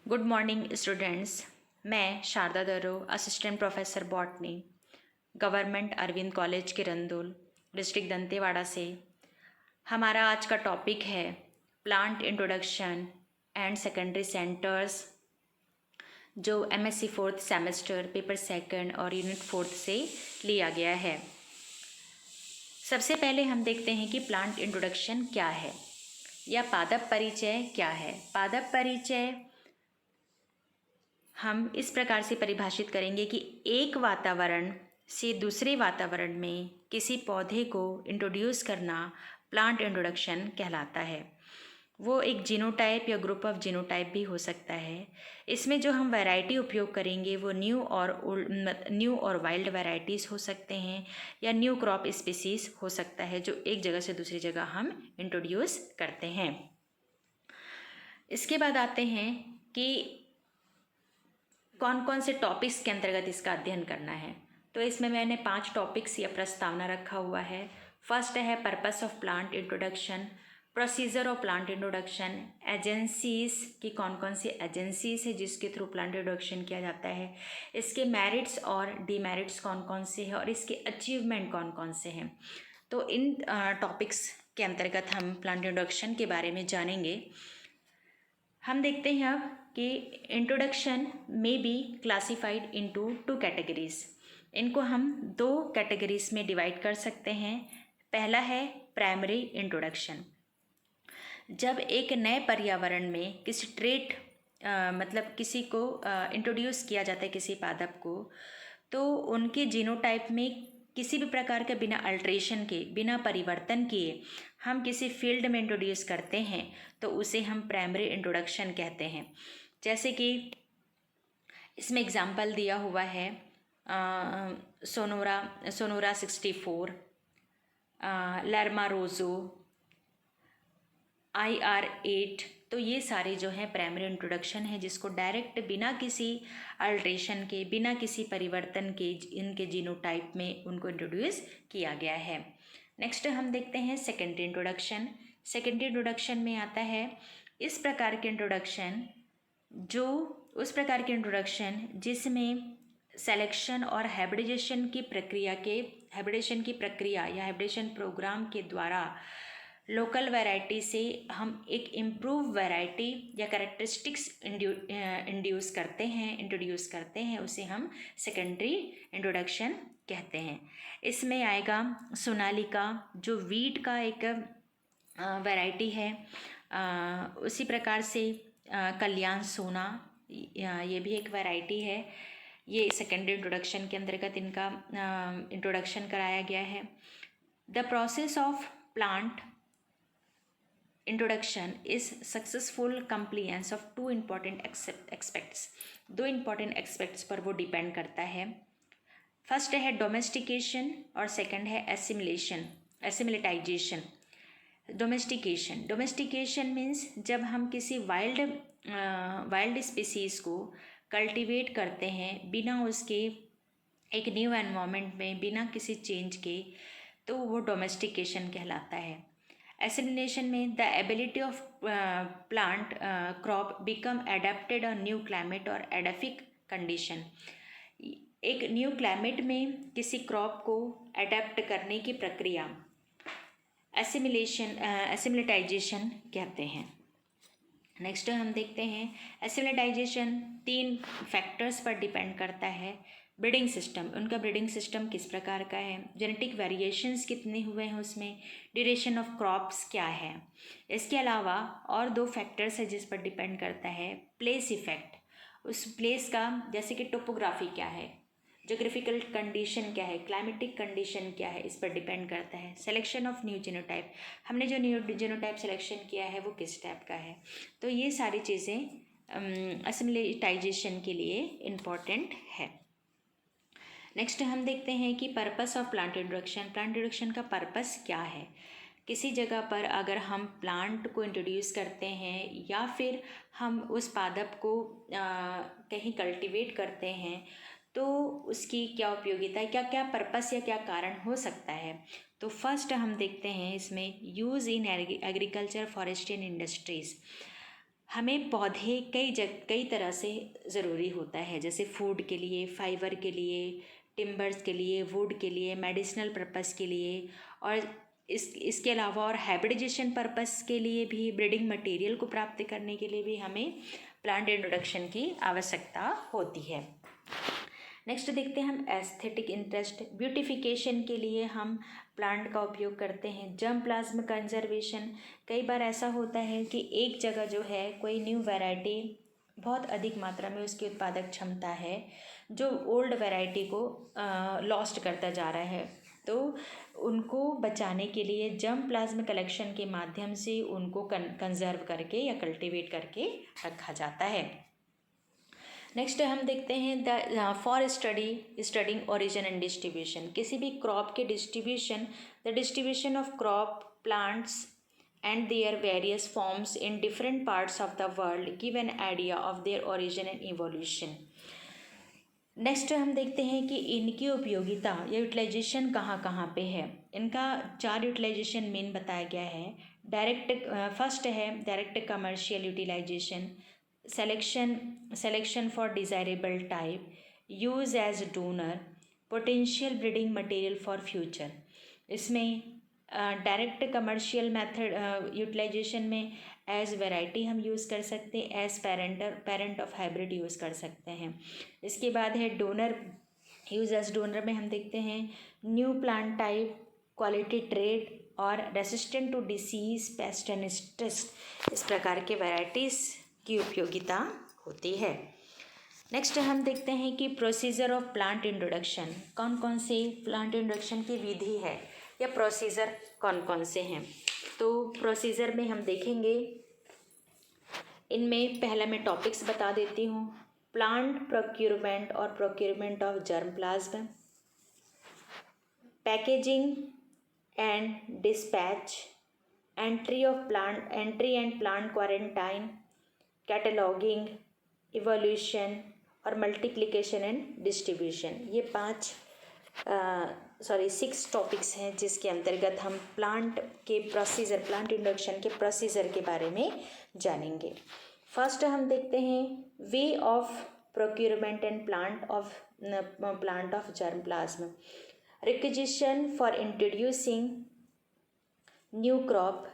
Good morning students. मैं Sharda Daro, assistant professor botany, government Arvind college Kirandul, district Dantewada से। हमारा आज का टॉपिक है plant introduction and secondary centres, जो MSc fourth semester paper second और यूनिट फोर्थ से लिया गया है। सबसे पहले हम देखते हैं कि प्लांट इंट्रोडक्शन क्या है या पादप परिचय क्या है। पादप परिचय हम इस प्रकार से परिभाषित करेंगे कि एक वातावरण से दूसरे वातावरण में किसी पौधे को इंट्रोड्यूस करना प्लांट इंट्रोडक्शन कहलाता है। वो एक जीनोटाइप या ग्रुप ऑफ जीनोटाइप भी हो सकता है। इसमें जो हम वैरायटी उपयोग करेंगे वो न्यू और वाइल्ड वैरायटीज़ हो सकते हैं या न्यू क्रॉप स्पीसीज हो सकता है, जो एक जगह से दूसरी जगह हम इंट्रोड्यूस करते हैं। इसके बाद आते हैं कि कौन कौन से टॉपिक्स के अंतर्गत इसका अध्ययन करना है। तो इसमें मैंने 5 टॉपिक्स या प्रस्तावना रखा हुआ है। फर्स्ट है purpose of plant introduction, procedure of plant introduction, agencies की कौन कौन सी एजेंसीज है जिसके थ्रू प्लांट इंट्रोडक्शन किया जाता है, इसके मेरिट्स और डीमेरिट्स कौन कौन से हैं और इसके अचीवमेंट कौन कौन से हैं। तो इन टॉपिक्स के अंतर्गत हम प्लांट इंट्रोडक्शन के बारे में जानेंगे। हम देखते हैं अब कि इंट्रोडक्शन में बी क्लासिफाइड इनटू 2 कैटेगरीज। इनको हम 2 कैटेगरीज में डिवाइड कर सकते हैं। पहला है प्राइमरी इंट्रोडक्शन। जब एक नए पर्यावरण में किसी ट्रेट मतलब किसी को इंट्रोड्यूस किया जाता है, किसी पादप को, तो उनके जीनोटाइप में किसी भी प्रकार के बिना अल्ट्रेशन के, बिना परिवर्तन किए हम किसी फील्ड में इंट्रोड्यूस करते हैं तो उसे हम प्राइमरी इंट्रोडक्शन कहते हैं। जैसे कि इसमें एग्जाम्पल दिया हुआ है सोनोरा 64, लर्मा रोजो, IR8। तो ये सारे जो हैं प्राइमरी इंट्रोडक्शन है, जिसको डायरेक्ट बिना किसी अल्ट्रेशन के, बिना किसी परिवर्तन के इनके जीनोटाइप में उनको इंट्रोड्यूस किया गया है। नेक्स्ट हम देखते हैं सेकेंडरी इंट्रोडक्शन। सेकेंडरी इंट्रोडक्शन में आता है इस प्रकार के इंट्रोडक्शन, जो उस प्रकार के इंट्रोडक्शन जिसमें सेलेक्शन और हाइब्रिडेशन की प्रक्रिया या हाइब्रिडेशन प्रोग्राम के द्वारा लोकल वैरायटी से हम एक इम्प्रूव वैरायटी या कैरेक्टरिस्टिक्स इंट्रोड्यूस करते हैं, उसे हम सेकेंडरी इंट्रोडक्शन कहते हैं। इसमें आएगा सोनालिका, जो वीट का एक वैरायटी है। उसी प्रकार से कल्याण सोना, ये भी एक वैरायटी है। ये सेकेंडरी इंट्रोडक्शन के अंतर्गत इनका इंट्रोडक्शन कराया गया है। The process of plant introduction is successful compliance of 2 important expects. 2 important expects पर वो डिपेंड करता है। फर्स्ट है डोमेस्टिकेशन और सेकंड है एसिमिलेटाइजेशन। डोमेस्टिकेशन मीन्स जब हम किसी वाइल्ड स्पीसीज़ को कल्टीवेट करते हैं बिना उसके एक न्यू एनवायरनमेंट में, बिना किसी चेंज के, तो वो डोमेस्टिकेशन कहलाता है। एसिमिलेशन में the ability of plant crop become adapted on new climate और एडाफिक कंडीशन। एक न्यू क्लाइमेट में किसी क्रॉप को एडेप्ट करने की प्रक्रिया एसिमिलेटाइजेशन कहते हैं। नेक्स्ट हम देखते हैं एसिमिलेटाइजेशन 3 फैक्टर्स पर डिपेंड करता है। ब्रीडिंग सिस्टम, उनका ब्रीडिंग सिस्टम किस प्रकार का है, जेनेटिक वेरिएशंस कितने हुए हैं उसमें, ड्यूरेशन ऑफ क्रॉप्स क्या है। इसके अलावा और 2 फैक्टर्स है जिस पर डिपेंड करता है। प्लेस इफेक्ट, उस प्लेस का जैसे कि टोपोग्राफी क्या है, जोग्राफिकल कंडीशन क्या है, क्लाइमेटिक कंडीशन क्या है, इस पर डिपेंड करता है। सिलेक्शन ऑफ न्यू जीनोटाइप, हमने जो न्यू जीनोटाइप सिलेक्शन किया है वो किस टाइप का है। तो ये सारी चीज़ें एसिमिलेटाइजेशन के लिए इम्पॉर्टेंट है। नेक्स्ट हम देखते हैं कि purpose of plant introduction. Plant introduction का पर्पस क्या है। किसी जगह पर अगर हम प्लांट को इंट्रोड्यूस करते हैं या फिर हम उस पादप को कहीं कल्टीवेट करते हैं, तो उसकी क्या उपयोगिता है, क्या क्या पर्पस या क्या कारण हो सकता है। तो फर्स्ट हम देखते हैं इसमें use in agriculture, forestry and industries. हमें पौधे कई तरह से ज़रूरी होता है, जैसे फूड के लिए, फाइबर के लिए, टिम्बर्स के लिए, वुड के लिए, मेडिसिनल पर्पस के लिए, और इसके अलावा और हाइब्रिडाइजेशन पर्पस के लिए भी, ब्रीडिंग मटेरियल को प्राप्त करने के लिए भी हमें प्लांट इंट्रोडक्शन की आवश्यकता होती है। नेक्स्ट देखते हैं हम एस्थेटिक इंटरेस्ट। ब्यूटिफिकेशन के लिए हम प्लांट का उपयोग करते हैं। जर्म प्लाज्म कंजर्वेशन, कई बार ऐसा होता है कि एक जगह जो है कोई न्यू वैरायटी बहुत अधिक मात्रा में उसकी उत्पादक क्षमता है, जो ओल्ड वैरायटी को लॉस्ट करता जा रहा है, तो उनको बचाने के लिए जर्म प्लाज्म कलेक्शन के माध्यम से उनको कंजर्व करके या कल्टीवेट करके रखा जाता है। नेक्स्ट हम देखते हैं for studying origin and distribution. किसी भी क्रॉप के distribution, the distribution of crop plants and their various forms in different parts of the world give an idea of their origin and evolution. Next हम देखते हैं कि इनकी उपयोगिता या यूटिलाइजेशन कहाँ कहाँ पे है। इनका 4 यूटिलाइजेशन मेन बताया गया है। फर्स्ट है direct commercial utilization, selection for desirable type, use as donor, potential breeding material for future। इसमें डायरेक्ट कमर्शियल मेथड यूटिलाइजेशन में एज वैरायटी हम यूज़ कर सकते हैं, as parent of hybrid use कर सकते हैं। इसके बाद है डोनर, यूज़ एज डोनर में हम देखते हैं new plant type, quality trade और resistant to disease, pest and stress, इस प्रकार के वैराइटीज़ की उपयोगिता होती है। नेक्स्ट हम देखते हैं कि प्रोसीजर ऑफ प्लांट इंट्रोडक्शन, कौन कौन से प्लांट इंट्रोडक्शन की विधि है या प्रोसीजर कौन कौन से हैं। तो प्रोसीजर में हम देखेंगे, इनमें पहला मैं टॉपिक्स बता देती हूँ। प्लांट प्रोक्यूरमेंट और procurement of germ plasm, packaging and dispatch, entry and plant quarantine, cataloguing, evolution और मल्टीप्लिकेशन एंड डिस्ट्रीब्यूशन। ये 6 टॉपिक्स हैं जिसके अंतर्गत हम प्लांट इंट्रोडक्शन के प्रोसीजर के बारे में जानेंगे। फर्स्ट हम देखते हैं way of procurement and plant of germ plasm. Requisition for introducing new crop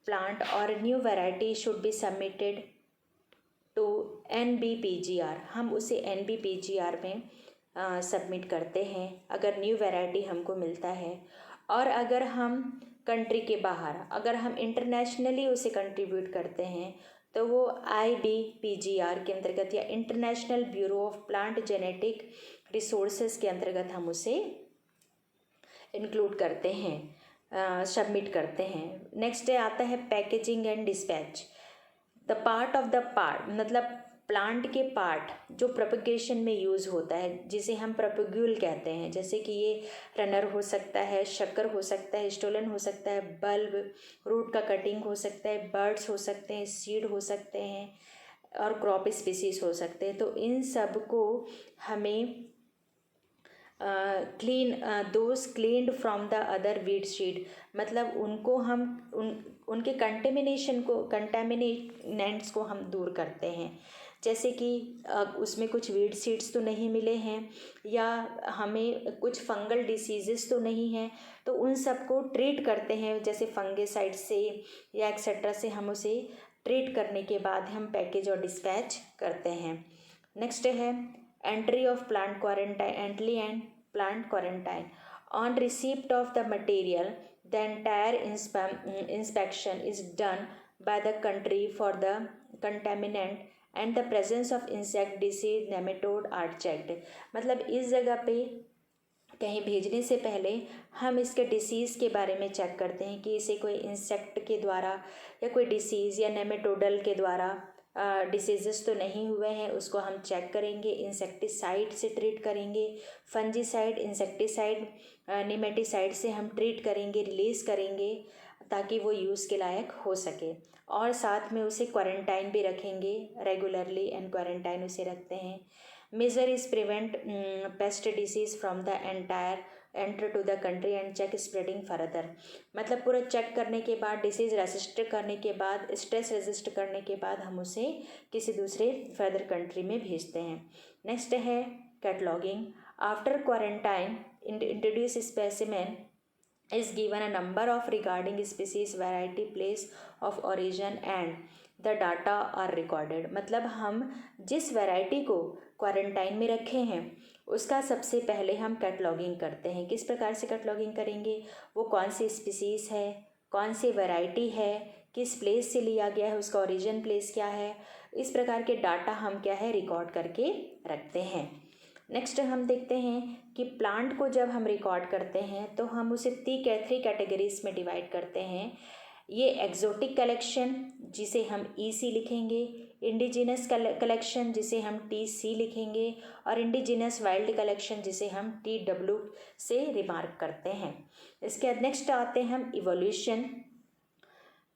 plant or new variety should be submitted to NBPGR। हम उसे NBPGR में सबमिट करते हैं अगर न्यू वैरायटी हमको मिलता है। और अगर हम कंट्री के बाहर, अगर हम इंटरनेशनली उसे कंट्रीब्यूट करते हैं तो वो IBPGR के अंतर्गत या international bureau of plant genetic resources के अंतर्गत हम उसे इंक्लूड करते हैं, सबमिट करते हैं। नेक्स्ट आता है packaging and dispatch. The part of the part मतलब प्लांट के पार्ट जो प्रोपगेशन में यूज़ होता है, जिसे हम प्रोपग्यूल कहते हैं, जैसे कि ये रनर हो सकता है, शक्कर हो सकता है, स्टोलन हो सकता है, बल्ब, रूट का कटिंग हो सकता है, बर्ड्स हो सकते हैं, सीड हो सकते हैं और क्रॉप स्पीसीज हो सकते हैं। तो इन सब को हमें cleaned from the other weed seed, मतलब उनको हम उनके कंटेमिनेंट्स को हम दूर करते हैं। जैसे कि उसमें कुछ वीड सीड्स तो नहीं मिले हैं या हमें कुछ फंगल डिसीजेस तो नहीं हैं, तो उन सब को ट्रीट करते हैं, जैसे फंगिसाइड से या एक्सेट्रा से हम उसे ट्रीट करने के बाद हम पैकेज और डिस्पैच करते हैं। नेक्स्ट है entry of plant quarantine. On receipt of the material, the entire inspection is done by the country for the contaminant and the presence of insect disease, nematode are checked। मतलब इस जगह पे कहीं भेजने से पहले हम इसके डिसीज़ के बारे में चेक करते हैं कि इसे कोई इंसेक्ट के द्वारा या कोई डिसीज़ या नेमेटोडल के द्वारा डिसीजेस तो नहीं हुए हैं, उसको हम चेक करेंगे। इंसेक्टिसाइड से ट्रीट करेंगे, फंजीसाइड, इंसेक्टिसाइड, निमेटिसाइड से हम ट्रीट करेंगे, रिलीज़ करेंगे ताकि वो यूज़ के लायक हो सके। और साथ में उसे क्वारंटाइन भी रखेंगे, रेगुलरली एंड क्वारंटाइन उसे रखते हैं। Major is prevent pest disease from the enter to the country and check spreading further. मतलब पूरा चेक करने के बाद, डिसीज़ रजिस्टर करने के बाद, स्ट्रेस रजिस्टर करने के बाद हम उसे किसी दूसरे फर्दर कंट्री में भेजते हैं। नेक्स्ट है cataloguing. After quarantine introduce specimen is given a number of regarding species, variety, place of origin and the data are recorded। मतलब हम जिस वैरायटी को क्वारंटाइन में रखे हैं उसका सबसे पहले हम कैटलॉगिंग करते हैं। किस प्रकार से कैटलॉगिंग करेंगे? वो कौन सी स्पीसीज़ है, कौन सी वैरायटी है, किस प्लेस से लिया गया है, उसका ओरिजिन प्लेस क्या है, इस प्रकार के डाटा हम क्या है रिकॉर्ड करके रखते हैं। नेक्स्ट हम देखते हैं कि प्लांट को जब हम रिकॉर्ड करते हैं तो हम उसे 3 कैटेगरीज में डिवाइड करते हैं। ये एक्जोटिक कलेक्शन जिसे हम EC लिखेंगे, इंडिजिनस कलेक्शन जिसे हम TC लिखेंगे, और इंडिजिनस वाइल्ड कलेक्शन जिसे हम TW से रिमार्क करते हैं। इसके बाद नेक्स्ट आते हैं हम evolution.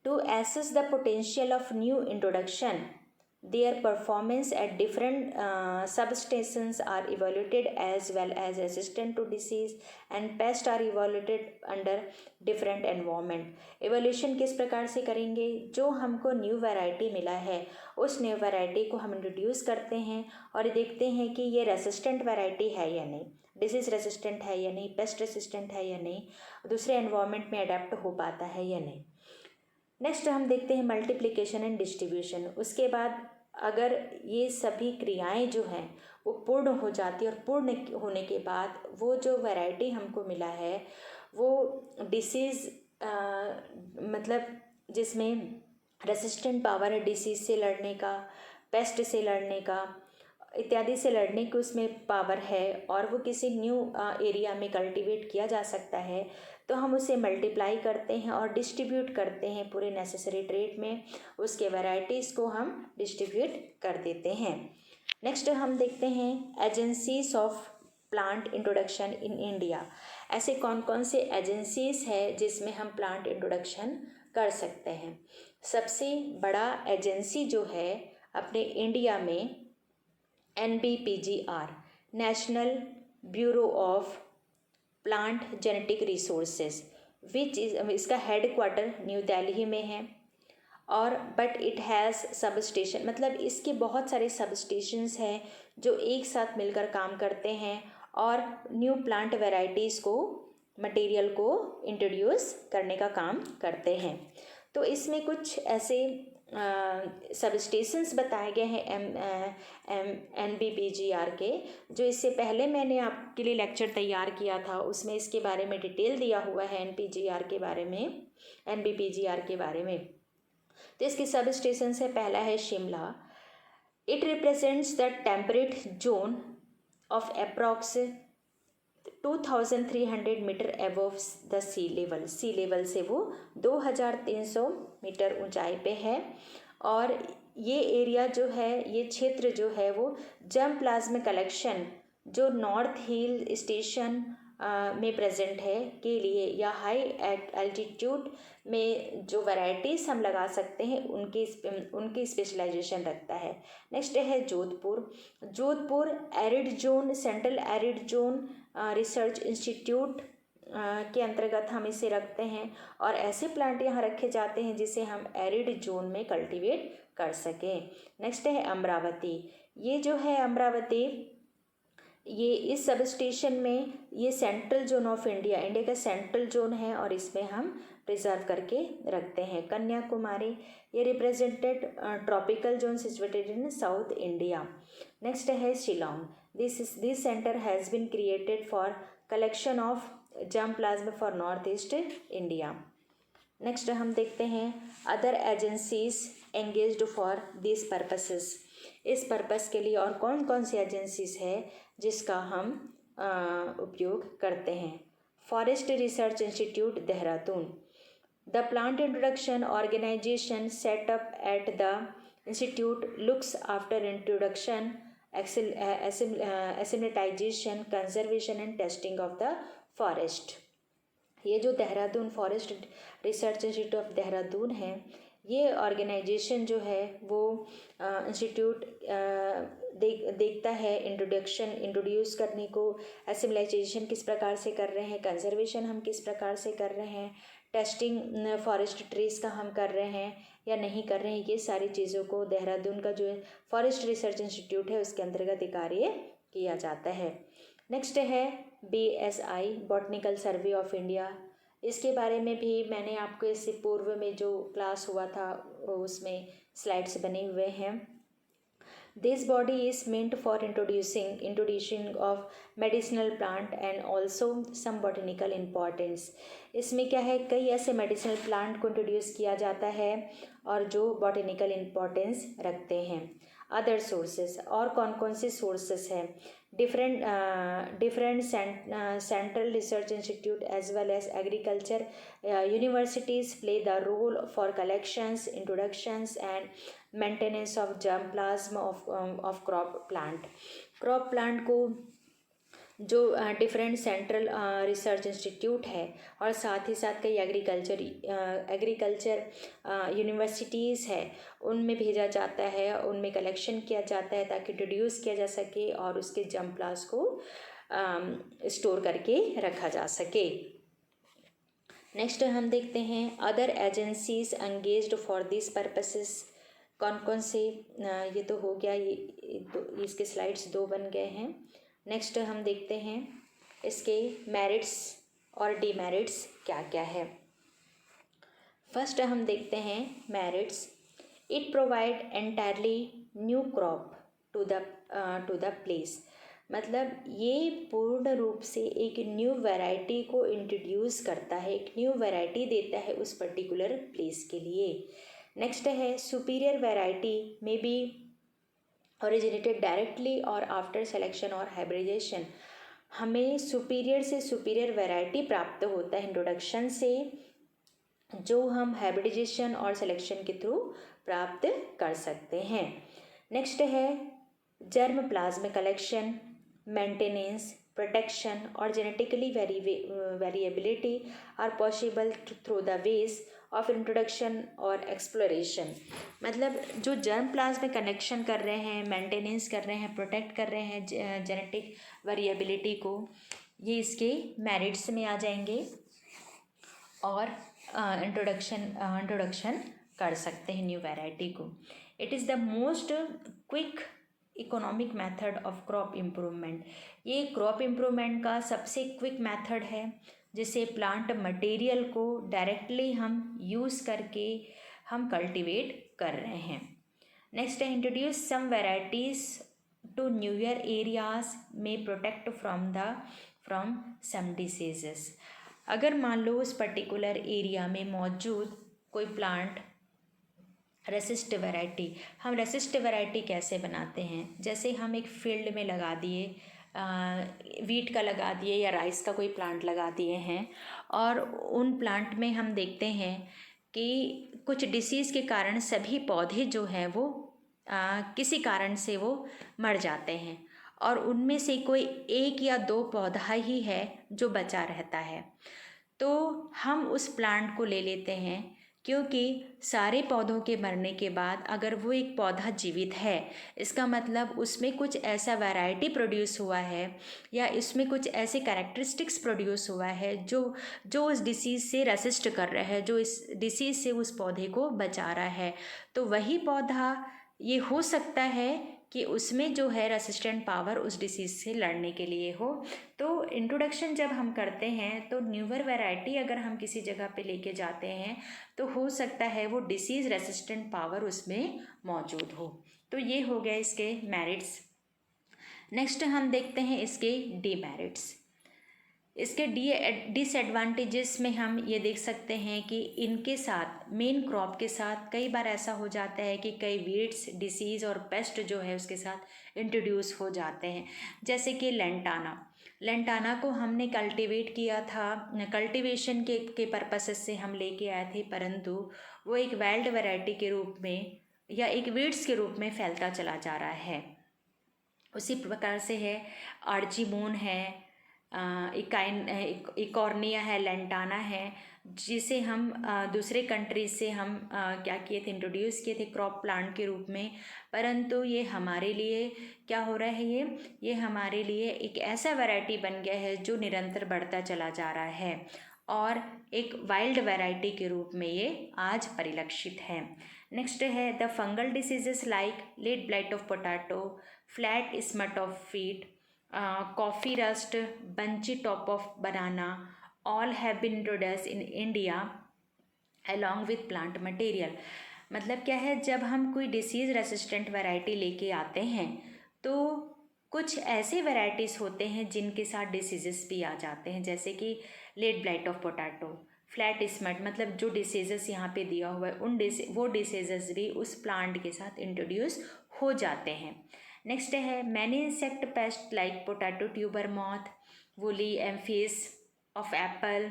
To assess the potential of new introduction, their performance at different substations are evaluated as well as resistant to disease and pests are evaluated under different environment। evaluation किस प्रकार से करेंगे? जो हमको न्यू वैरायटी मिला है उस new variety को हम इंट्रोड्यूस करते हैं और देखते हैं कि ये रेसिस्टेंट वैरायटी है या नहीं, डिसीज़ रेसिस्टेंट है या नहीं, पेस्ट रेसिस्टेंट है या नहीं, दूसरे एनवायरनमेंट में अडेप्ट हो पाता है या नहीं। नेक्स्ट हम देखते हैं मल्टीप्लिकेशन एंड डिस्ट्रीब्यूशन। उसके बाद अगर ये सभी क्रियाएं जो हैं वो पूर्ण हो जाती है और पूर्ण होने के बाद वो जो वैरायटी हमको मिला है वो डिसीज़ मतलब जिसमें रेसिस्टेंट पावर है डिसीज़ से लड़ने का, पेस्ट से लड़ने का, इत्यादि से लड़ने की उसमें पावर है और वो किसी न्यू एरिया में कल्टीवेट किया जा सकता है, तो हम उसे मल्टीप्लाई करते हैं और डिस्ट्रीब्यूट करते हैं पूरे नेसेसरी ट्रेट में, उसके वैरायटीज़ को हम डिस्ट्रीब्यूट कर देते हैं। नेक्स्ट हम देखते हैं agencies of plant introduction in India. ऐसे कौन कौन से एजेंसीज है जिसमें हम प्लांट इंट्रोडक्शन कर सकते हैं? सबसे बड़ा एजेंसी जो है अपने इंडिया में NBPGR, national bureau of plant genetic resources, which is इसका हेड क्वार्टर न्यू दिल्ली में है और but it has sub station, मतलब इसके बहुत सारे सब स्टेशंस हैं जो एक साथ मिलकर काम करते हैं और न्यू प्लांट वैरायटीज़ को, मटेरियल को इंट्रोड्यूस करने का काम करते हैं। तो इसमें कुछ ऐसे सब स्टेशंस बताए गए हैं NBPGR के, जो इससे पहले मैंने आपके लिए लेक्चर तैयार किया था, उसमें इसके बारे में डिटेल दिया हुआ है NBPGR के बारे में। तो इसके सब स्टेशन है, पहला है Shimla. It represents the temperate zone of approx 2300 metre above the sea level से वो 2300 मीटर ऊंचाई पे है और ये एरिया जो है, ये क्षेत्र जो है वो जर्म प्लाज्मा कलेक्शन जो नॉर्थ हिल स्टेशन में प्रेजेंट है के लिए या हाई एल्टीट्यूड में जो वैरायटीज़ हम लगा सकते हैं उनकी स्पेशलाइजेशन रखता है। नेक्स्ट है Jodhpur arid zone, central arid zone research institute के अंतर्गत हम इसे रखते हैं और ऐसे प्लांट यहाँ रखे जाते हैं जिसे हम एरिड जोन में कल्टीवेट कर सकें। नेक्स्ट है अमरावती। ये जो है अमरावती, ये इस सब स्टेशन में, ये सेंट्रल जोन ऑफ इंडिया का सेंट्रल जोन है और इसमें हम प्रिजर्व करके रखते हैं। कन्याकुमारी, ये represented tropical zone situated in South India. Next है Shillong. This centre has been created for collection of germ plasma for North East India. Next हम देखते हैं other agencies engaged for this purposes. इस पर्पस के लिए और कौन कौन सी एजेंसीज है जिसका हम उपयोग करते हैं। Forest Research Institute Dehradun, the plant introduction organisation set up at the institute looks after introduction, acclimatisation, conservation and testing of the forest. ये जो Dehradun Forest Research Institute of Dehradun है, ये ऑर्गेनाइजेशन जो है वो इंस्टीट्यूट देखता है इंट्रोड्यूस करने को, एसिमिलाइजेशन किस प्रकार से कर रहे हैं, कंजर्वेशन हम किस प्रकार से कर रहे हैं, टेस्टिंग फॉरेस्ट ट्रीज का हम कर रहे हैं या नहीं कर रहे हैं, ये सारी चीज़ों को देहरादून का जो फॉरेस्ट रिसर्च इंस्टीट्यूट है उसके अंतर्गत कार्य किया जाता है। नेक्स्ट है BSI botanical survey of India. इसके बारे में भी मैंने आपको इससे पूर्व में जो क्लास हुआ था उसमें स्लाइड्स बने हुए हैं। This body is meant for introducing of medicinal plant and also some botanical importance. इसमें क्या है, कई ऐसे मेडिसिनल प्लांट को इंट्रोड्यूस किया जाता है और जो बॉटनिकल इम्पॉर्टेंस रखते हैं। अदर सोर्सेस, और कौन कौन से सोर्सेस हैं, different central research institute as well as agriculture universities play the role for collections, introductions and maintenance of germplasm of crop plant को जो डिफरेंट सेंट्रल रिसर्च इंस्टीट्यूट है और साथ ही साथ कई एग्रीकल्चर यूनिवर्सिटीज़ है उनमें भेजा जाता है, उनमें कलेक्शन किया जाता है ताकि इंट्रोड्यूस किया जा सके और उसके जर्मप्लास्ट को स्टोर करके रखा जा सके। नेक्स्ट हम देखते हैं other agencies engaged for this purposes. कौन कौन से, ये तो हो गया, ये इसके स्लाइड्स 2 बन गए हैं। नेक्स्ट हम देखते हैं इसके मेरिट्स और डीमेरिट्स क्या क्या है। फर्स्ट हम देखते हैं merits. It provide entirely new crop to the place. मतलब ये पूर्ण रूप से एक न्यू वैरायटी को इंट्रोड्यूस करता है, एक न्यू वैरायटी देता है उस पर्टिकुलर प्लेस के लिए। नेक्स्ट है सुपीरियर वैरायटी में बी ओरिजिनेटेड डायरेक्टली और आफ्टर सिलेक्शन और हाइब्रिडाइजेशन। हमें सुपीरियर से सुपीरियर वैरायटी प्राप्त होता है इंट्रोडक्शन से, जो हम हाइब्रिडाइजेशन और सिलेक्शन के थ्रू प्राप्त कर सकते हैं। नेक्स्ट है germ plasm collection, maintenance, protection और genetically variability are possible through the ways of introduction और एक्सप्लोरेशन। मतलब जो जर्म प्लाज्म में कनेक्शन कर रहे हैं, मेंटेनेंस कर रहे हैं, प्रोटेक्ट कर रहे हैं जेनेटिक वेरिएबिलिटी को, ये इसके मेरिट्स में आ जाएंगे और इंट्रोडक्शन कर सकते हैं न्यू वैरायटी को। It is the most quick economic method of crop improvement. ये क्रॉप इम्प्रूवमेंट का सबसे क्विक मेथड है जिसे प्लांट मटेरियल को डायरेक्टली हम यूज़ करके हम कल्टीवेट कर रहे हैं। नेक्स्ट है introduce some varieties to newer areas में प्रोटेक्ट फ्रॉम सम डिसीजेस। अगर मान लो उस पर्टिकुलर एरिया में मौजूद कोई प्लांट रेसिस्ट वैरायटी, हम रेसिस्ट वैरायटी कैसे बनाते हैं, जैसे हम एक फील्ड में लगा दिए, वीट का लगा दिए या राइस का कोई प्लांट लगा दिए हैं और उन प्लांट में हम देखते हैं कि कुछ डिसीज़ के कारण सभी पौधे जो हैं वो किसी कारण से वो मर जाते हैं और उनमें से कोई 1 या 2 पौधा ही है जो बचा रहता है। तो हम उस प्लांट को ले लेते हैं क्योंकि सारे पौधों के मरने के बाद अगर वो एक पौधा जीवित है, इसका मतलब उसमें कुछ ऐसा वैरायटी प्रोड्यूस हुआ है या इसमें कुछ ऐसे कैरेक्टरिस्टिक्स प्रोड्यूस हुआ है जो उस डिसीज़ से रेसिस्ट कर रहा है, जो इस डिसीज़ से उस पौधे को बचा रहा है। तो वही पौधा ये हो सकता है कि उसमें जो है रेसिस्टेंट पावर उस डिसीज़ से लड़ने के लिए हो। तो इंट्रोडक्शन जब हम करते हैं तो न्यूवर वैरायटी अगर हम किसी जगह पे लेके जाते हैं तो हो सकता है वो डिसीज़ रेसिस्टेंट पावर उसमें मौजूद हो। तो ये हो गए इसके मेरिट्स। नेक्स्ट हम देखते हैं इसके डीमेरिट्स। इसके डिसएडवांटेजेस में हम ये देख सकते हैं कि इनके साथ मेन क्रॉप के साथ कई बार ऐसा हो जाता है कि कई वीड्स, डिसीज़ और पेस्ट जो है उसके साथ इंट्रोड्यूस हो जाते हैं। जैसे कि लेंटाना को हमने कल्टीवेट किया था, कल्टीवेशन के पर्पसेस से हम लेके आए थे, परंतु वो एक वाइल्ड वैरायटी के रूप में या एक वीड्स के रूप में फैलता चला जा रहा है। उसी प्रकार से है आर्जीमोन है, इकॉर्निया है, लेंटाना है। जिसे हम दूसरे कंट्री से हम क्या किए थे, इंट्रोड्यूस किए थे क्रॉप प्लांट के रूप में। परंतु ये हमारे लिए क्या हो रहा है, ये हमारे लिए एक ऐसा वैरायटी बन गया है जो निरंतर बढ़ता चला जा रहा है और एक वाइल्ड वैरायटी के रूप में ये आज परिलक्षित है। नेक्स्ट है the fungal diseases like late blight of potato, flat smut of feet, coffee rust, bunchy top of banana, all have been introduced in India along with plant material। मतलब क्या है, जब हम कोई डिसीज़ रेसिस्टेंट वैरायटी लेके आते हैं तो कुछ ऐसे वैरायटीज़ होते हैं जिनके साथ डिसीजेस भी आ जाते हैं, जैसे कि late blight of potato, flat smut, मतलब जो डिसीजेस यहाँ पे दिया हुआ है वो डिसीजेस भी उस प्लांट के साथ इंट्रोड्यूस हो जाते हैं। नेक्स्ट है many insect pest like potato tuber moth, woolly aphis of apple,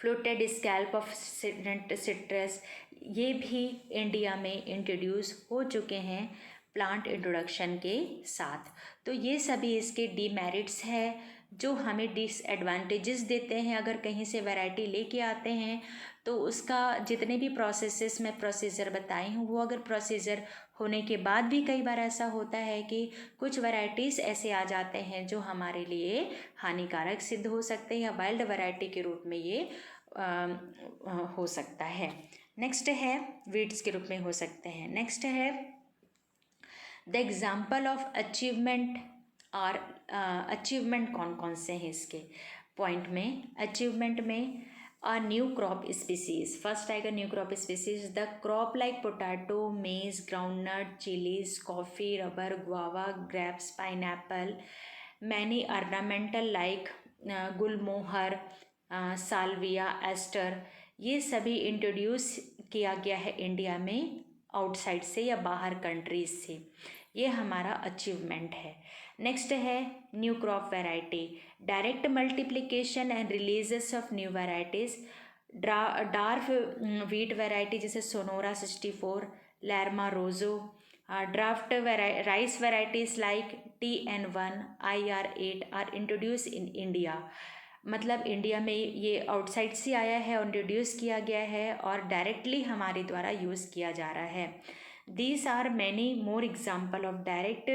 fluted scalp of citrus, ये भी इंडिया में इंट्रोड्यूस हो चुके हैं प्लांट इंट्रोडक्शन के साथ। तो ये सभी इसके डीमेरिट्स है जो हमें डिसएडवांटेजेस देते हैं। अगर कहीं से वैरायटी लेके आते हैं तो उसका जितने भी प्रोसेसेस में प्रोसीजर बताई हूँ, वो अगर प्रोसीजर होने के बाद भी कई बार ऐसा होता है कि कुछ वैरायटीज़ ऐसे आ जाते हैं जो हमारे लिए हानिकारक सिद्ध हो सकते हैं या वाइल्ड वैरायटी के रूप में ये हो सकता है। नेक्स्ट है वीड्स के रूप में हो सकते हैं। नेक्स्ट है द एग्जाम्पल ऑफ अचीवमेंट और अचीवमेंट कौन कौन से हैं इसके पॉइंट में। अचीवमेंट में a new crop species, first आएगा new crop species, the crop like potato, maize, groundnut, chillies, coffee, rubber, guava, grapes, pineapple, many ornamental like gulmohar, salvia, aster, ये सभी इंट्रोड्यूस किया गया है इंडिया में आउटसाइड से या बाहर कंट्रीज से। ये हमारा अचीवमेंट है। नेक्स्ट है new crop variety, direct multiplication and releases of new varieties, dwarf wheat variety जैसे Sonora 64, Lerma Rojo, draft rice varieties like TN1, IR8 are introduce in India. मतलब इंडिया में ये आउटसाइड से आया है, इंट्रोड्यूस किया गया है और डायरेक्टली हमारे द्वारा यूज़ किया जा रहा है। These are many more example of direct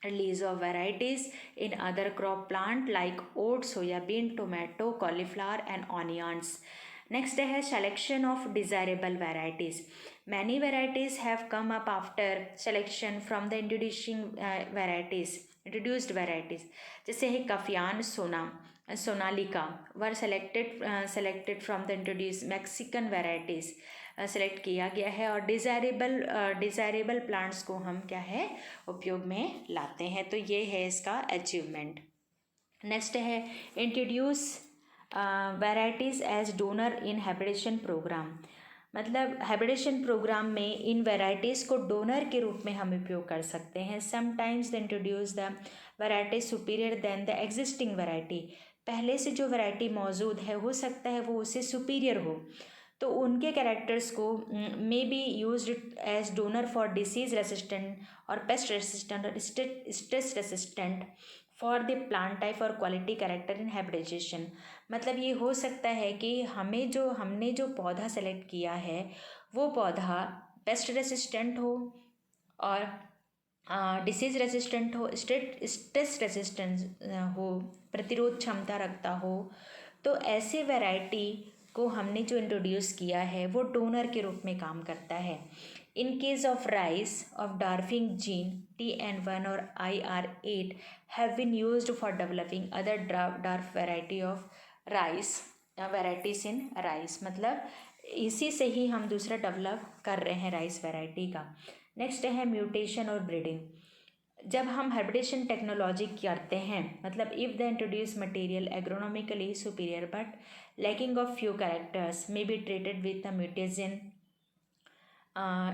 release of varieties in other crop plant like oats, soyabean, tomato, cauliflower and onions. Next है selection of desirable varieties. Many varieties have come up after selection from the introduced varieties. जैसे है कफियान, Sonalika were selected from the introduced Mexican varieties select किया गया है और desirable plants को हम क्या है उपयोग में लाते हैं। तो ये है इसका अचीवमेंट। नेक्स्ट है इंट्रोड्यूस वैरायटीज़ एज डोनर इन हाइब्रिडेशन प्रोग्राम। मतलब हाइब्रिडेशन प्रोग्राम में इन वैरायटीज़ को डोनर के रूप में हम उपयोग कर सकते हैं। Sometimes the introduce the variety superior than the existing variety. पहले से जो वैरायटी मौजूद है हो सकता है वो उससे सुपीरियर हो, तो उनके कैरेक्टर्स को may be use as donor for disease resistant और पेस्ट रेसिस्टेंट और stress resistant for the plant type और क्वालिटी कैरेक्टर इन हाइब्रिडाइजेशन। मतलब ये हो सकता है कि हमने जो पौधा सेलेक्ट किया है वो पौधा पेस्ट रेसिस्टेंट हो और डिसीज रेसिस्टेंट हो, स्ट्रेस रेसिस्टेंट हो, प्रतिरोध क्षमता रखता हो। तो ऐसे वैरायटी को हमने जो इंट्रोड्यूस किया है वो डोनर के रूप में काम करता है। In case of rice of dwarfing gene TN1 और IR8 have been used for developing other dwarf variety of rice varieties in rice. मतलब इसी से ही हम दूसरा डेवलप कर रहे हैं राइस वैरायटी का। नेक्स्ट है म्यूटेशन और ब्रीडिंग। जब हम हाइब्रिडेशन टेक्नोलॉजी करते हैं, मतलब if the introduce material agronomically superior but lacking of few characters may be treated with a mutation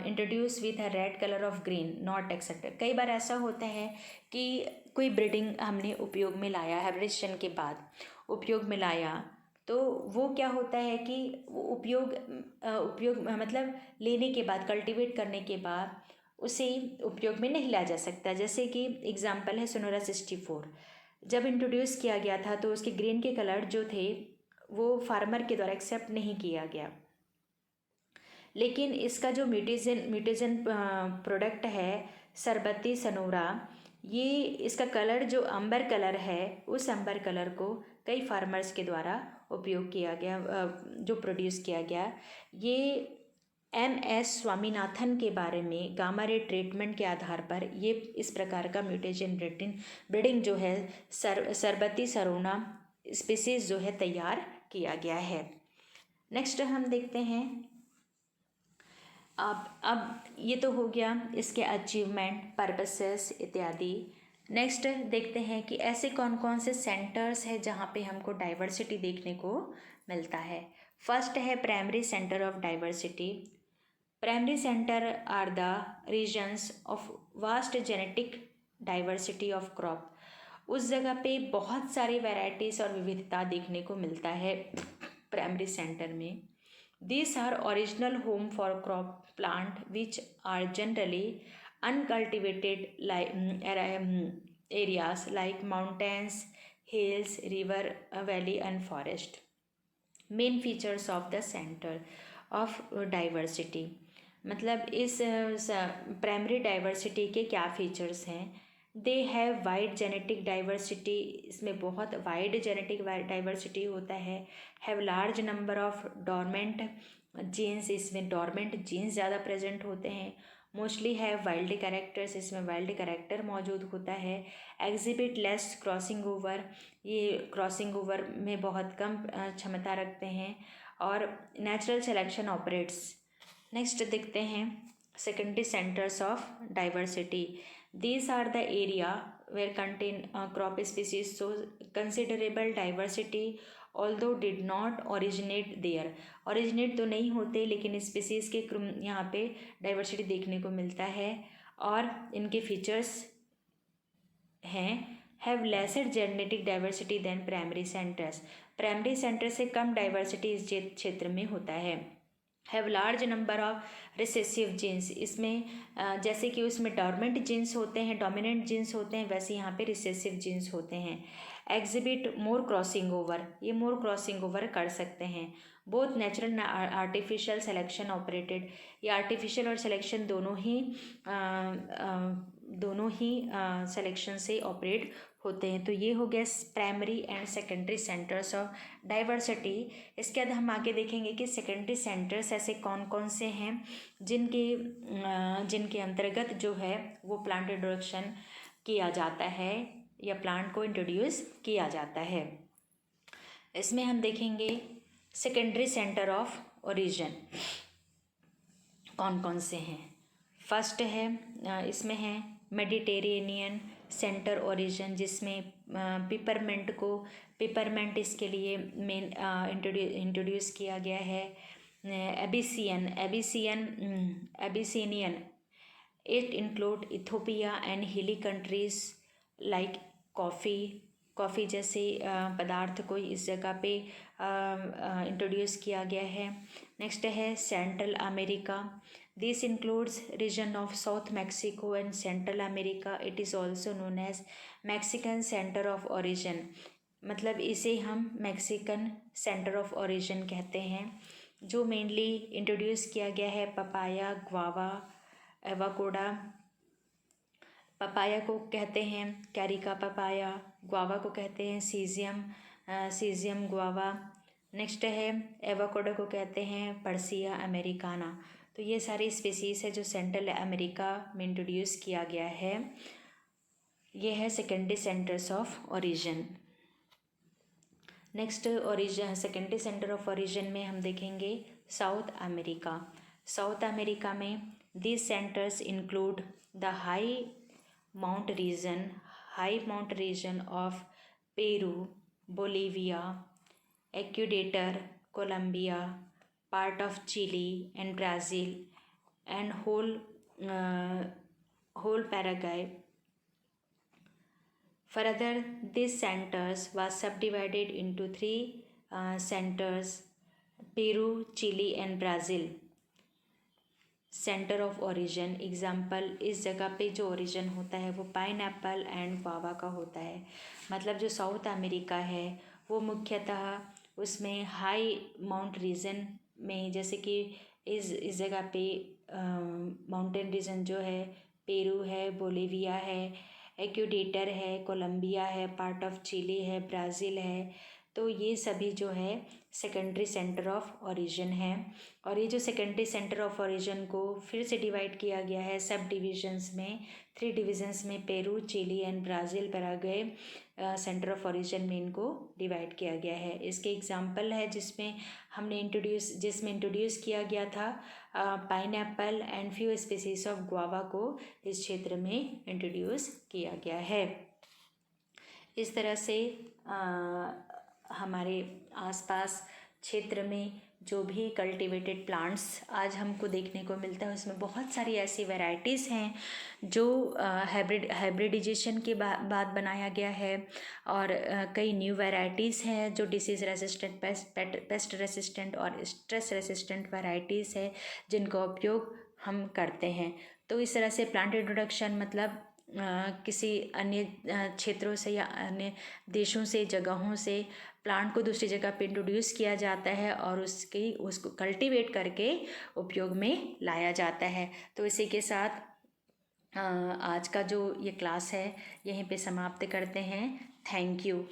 introduced with a red color of green not accepted। कई बार ऐसा होता है कि कोई ब्रीडिंग हमने उपयोग में लाया, हाइब्रिडेशन के बाद उपयोग में लाया, तो वो क्या होता है कि वो उपयोग मतलब लेने के बाद, कल्टीवेट करने के बाद उसे उपयोग में नहीं लाया जा सकता। जैसे कि एग्जाम्पल है सोनोरा 64। जब इंट्रोड्यूस किया गया था तो उसके ग्रीन के कलर जो थे वो फार्मर के द्वारा एक्सेप्ट नहीं किया गया। लेकिन इसका जो म्यूटेजन प्रोडक्ट है शरबती सनोरा, ये इसका कलर जो अंबर कलर है, उस अंबर कलर को कई फार्मर्स के द्वारा उपयोग किया गया, जो प्रोड्यूस किया गया। ये MS स्वामीनाथन के बारे में गामा रे ट्रीटमेंट के आधार पर ये इस प्रकार का म्यूटेशन ब्रीडिंग जो है शरबती सरोना स्पीसीज जो है तैयार किया गया है। नेक्स्ट हम देखते हैं, अब ये तो हो गया इसके अचीवमेंट, पर्पसेस इत्यादि। नेक्स्ट देखते हैं कि ऐसे कौन कौन से सेंटर्स हैं जहाँ पे हमको डाइवर्सिटी देखने को मिलता है। फर्स्ट है primary centre of diversity. Primary centre are the regions of vast genetic diversity of crop. उस जगह पे बहुत सारी वैरायटीज़ और विविधता देखने को मिलता है प्राइमरी सेंटर में। These are original home for crop plant which are generally uncultivated areas like mountains, hills, river, valley and forest. Main features of the center of diversity, मतलब इस प्राइमरी डाइवर्सिटी के क्या फीचर्स हैं। They have wide genetic diversity, इसमें बहुत wide genetic diversity होता है। Have large number of dormant genes, इसमें डोरमेंट जीन्स ज़्यादा प्रेजेंट होते हैं। मोस्टली हैव वाइल्ड कैरेक्टर्स, इसमें वाइल्ड कैरेक्टर मौजूद होता है। एग्जिबिट लेस क्रॉसिंग ओवर, ये क्रॉसिंग ओवर में बहुत कम क्षमता रखते हैं। और नेचुरल सिलेक्शन ऑपरेट्स। नेक्स्ट देखते हैं secondary centres of diversity. These are the area where contain crop species show considerable diversity although did not originate there. Originate तो नहीं होते लेकिन स्पीसीज के यहाँ पे डाइवर्सिटी देखने को मिलता है। और इनके फीचर्स हैं have lesser genetic diversity than primary centres. Primary centre से कम डाइवर्सिटी इस क्षेत्र में होता है। Have large number of recessive genes, इसमें जैसे कि उसमें डोरमेंट जीन्स होते हैं, डोमिनेंट जीन्स होते हैं, वैसे यहाँ पे रिसेसिव जीन्स होते हैं। एग्जिबिट मोर क्रॉसिंग ओवर, ये मोर क्रॉसिंग ओवर कर सकते हैं। Both natural artificial selection operated, ये आर्टिफिशियल और सिलेक्शन दोनों ही सिलेक्शन से ऑपरेट होते हैं। तो ये हो गया primary and secondary centres of diversity. इसके बाद हम आगे देखेंगे कि सेकेंडरी सेंटर्स ऐसे कौन कौन से हैं जिनके अंतर्गत जो है वो प्लांट इंट्रोडक्शन किया जाता है या प्लांट को इंट्रोड्यूस किया जाता है। इसमें हम देखेंगे सेकेंडरी सेंटर ऑफ ओरिजिन कौन कौन से हैं। फर्स्ट है, इसमें है मेडिटेरेनियन सेंटर ओरिजिन, जिसमें पिपरमेंट इसके लिए मेन इंट्रोड्यूस किया गया है। Abyssinian it include Ethiopia and हिली कंट्रीज लाइक कॉफ़ी जैसे पदार्थ को इस जगह पे इंट्रोड्यूस किया गया है। नेक्स्ट है Central America, this includes region of south Mexico and Central America. It is also known as Mexican centre of origin, मतलब इसे हम मैक्सिकन सेंटर ऑफ ओरिजिन कहते हैं। जो मेनली इंट्रोड्यूस किया गया है पपाया, ग्वावा, एवाकोडा। पपाया को कहते हैं कैरिका पपाया, गुआवा को कहते हैं सीजियम गुआवा। नेक्स्ट है एवाकोडा को कहते हैं पर्सिया अमेरिकाना। तो ये सारी स्पीसीज़ है जो सेंट्रल अमेरिका में इंट्रोड्यूस किया गया है। ये है secondary centres of origin. Next secondary centre of origin में हम देखेंगे साउथ अमेरिका। साउथ अमेरिका में this centres include the high mount region of Peru, Bolivia, Ecuador, Colombia, part of Chile and Brazil and whole Paraguay. Further, these centers was subdivided into three centers: Peru, Chile and Brazil. Centre of origin example, इस जगह पे जो origin होता है वो pineapple and guava का होता है। मतलब जो साउथ अमेरिका है वो मुख्यतः उसमें हाई माउंट रीजन में, जैसे कि इस जगह पे माउंटेन रीजन जो है पेरू है, बोलिविया है, इक्वेडर है, कोलंबिया है, पार्ट ऑफ चिली है, ब्राज़ील है। तो ये सभी जो है सेकेंडरी सेंटर ऑफ ओरिजिन है। और ये जो सेकेंडरी सेंटर ऑफ ओरिजिन को फिर से डिवाइड किया गया है सब डिविजन्स में, 3 डिविजन्स में, Peru, Chile and Brazil, Paraguay centre of origin में इनको डिवाइड किया गया है। इसके एग्जांपल है जिसमें इंट्रोड्यूस किया गया था pineapple and few species of guava को इस क्षेत्र में इंट्रोड्यूस किया गया है। इस तरह से हमारे आसपास क्षेत्र में जो भी कल्टिवेटेड प्लांट्स आज हमको देखने को मिलता है उसमें बहुत सारी ऐसी वैरायटीज़ हैं जो हाइब्रिडाइजेशन के बाद बनाया गया है। और कई न्यू वैरायटीज़ हैं जो डिसीज़ रेसिस्टेंट, पेस्ट रेसिस्टेंट और स्ट्रेस रेसिस्टेंट वैरायटीज़ है जिनका उपयोग हम करते हैं। तो इस तरह से प्लांट इंट्रोडक्शन मतलब किसी अन्य क्षेत्रों से या अन्य देशों से, जगहों से प्लांट को दूसरी जगह पे इंट्रोड्यूस किया जाता है और उसको कल्टीवेट करके उपयोग में लाया जाता है। तो इसी के साथ आज का जो ये क्लास है यहीं पे समाप्त करते हैं। Thank you.